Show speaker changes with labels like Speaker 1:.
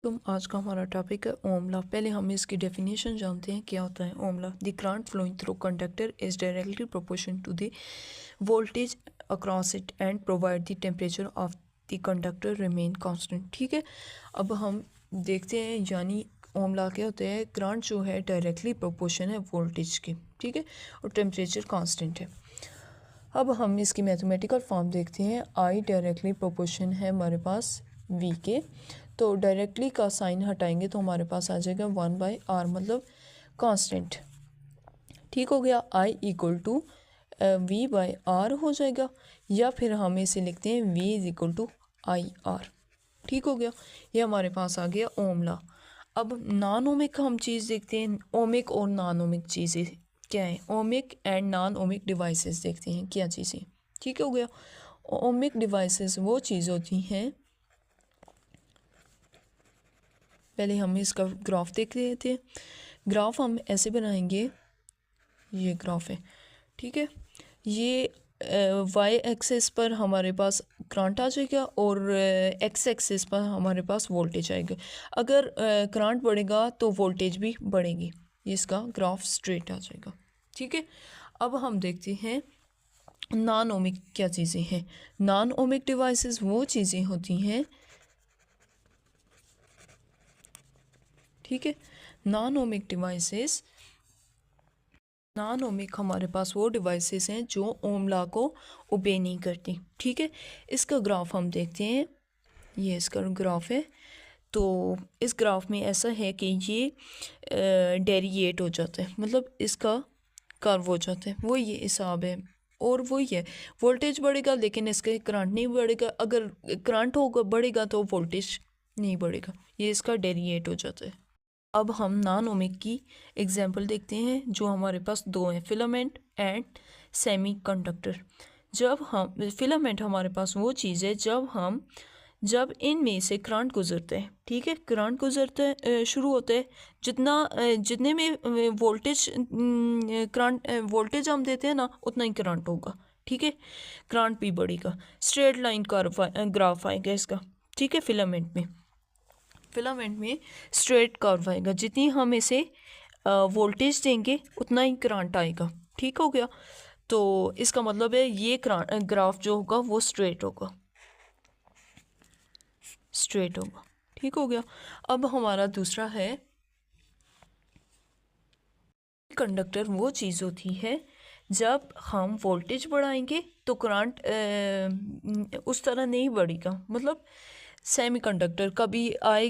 Speaker 1: तुम आज का हमारा टॉपिक है ओम लॉ। पहले हम इसकी डेफिनेशन जानते हैं क्या होता है Ohm law. The current flowing through conductor is directly proportion to the voltage across it and provide the temperature of the conductor remain constant. ठीक है, अब हम देखते हैं यानी ओम लॉ क्या होते हैं। करंट जो है डायरेक्टली प्रोपोर्शन है वोल्टेज के, ठीक है, और टेम्परेचर कांस्टेंट है। अब हम इसकी मैथमेटिकल फॉर्म देखते हैं। आई डायरेक्टली प्रोपोर्शन है हमारे पास वी के, तो डायरेक्टली का साइन हटाएंगे तो हमारे पास आ जाएगा 1/r, मतलब कांस्टेंट। ठीक हो गया, आई इक्वल टू v/r हो जाएगा, या फिर हम इसे लिखते हैं v is equal to I R. ठीक हो गया, ये हमारे पास आ गया ओम लॉ। अब नॉन ओमिक हम चीज़ देखते हैं। ओमिक और नॉन ओमिक चीज़ें क्या है, ohmic and non ohmic devices देखते हैं क्या चीज़ें। ठीक हो गया, ओमिक डिवाइसेस वो चीज़ होती हैं, पहले हम इसका ग्राफ देख रहे थे। ग्राफ हम ऐसे बनाएंगे, ये ग्राफ है, ठीक है। ये वाई एक्सिस पर हमारे पास करंट आ जाएगा और एक्स एक्सिस पर हमारे पास वोल्टेज आएगा। अगर करंट बढ़ेगा तो वोल्टेज भी बढ़ेगी, इसका ग्राफ स्ट्रेट आ जाएगा। ठीक है, अब हम देखते हैं नॉन ओमिक क्या चीज़ें हैं। नॉन ओमिक डिवाइसेस वो चीज़ें होती हैं, ठीक है। Non ohmic devices, non ohmic हमारे पास वो डिवाइसेस हैं जो ओम लॉ को ओबे नहीं करती। ठीक है, इसका ग्राफ हम देखते हैं, ये इसका ग्राफ है। तो इस ग्राफ में ऐसा है कि ये डेरिएट हो जाता है, मतलब इसका कर्व हो जाता है, वो ये हिसाब है। और वही है, वोल्टेज बढ़ेगा लेकिन इसका करंट नहीं बढ़ेगा। अगर करंट होगा बढ़ेगा तो वोल्टेज नहीं बढ़ेगा, ये इसका डेरिएट हो जाता है। अब हम नॉन ओमिक की एग्जांपल देखते हैं, जो हमारे पास दो हैं, फिलामेंट एंड सेमीकंडक्टर। जब हम फिलामेंट हमारे पास वो चीज़ है जब इनमें से करंट गुजरता है, ठीक है, करंट गुजरता है, शुरू होता है, जितने में वोल्टेज करंट वोल्टेज हम देते हैं ना, उतना ही करंट होगा। ठीक है, करंट भी बढ़ेगा, स्ट्रेट लाइन ग्राफ आएगा इसका। ठीक है, फिलामेंट में स्ट्रेट कर्व आएगा, जितनी हम इसे वोल्टेज देंगे उतना ही करंट आएगा। ठीक हो गया, तो इसका मतलब है ये ग्राफ जो होगा वो स्ट्रेट होगा। ठीक हो गया, अब हमारा दूसरा है कंडक्टर। वो चीज़ होती है जब हम वोल्टेज बढ़ाएंगे तो करंट उस तरह नहीं बढ़ेगा, मतलब सेमीकंडक्टर कभी आए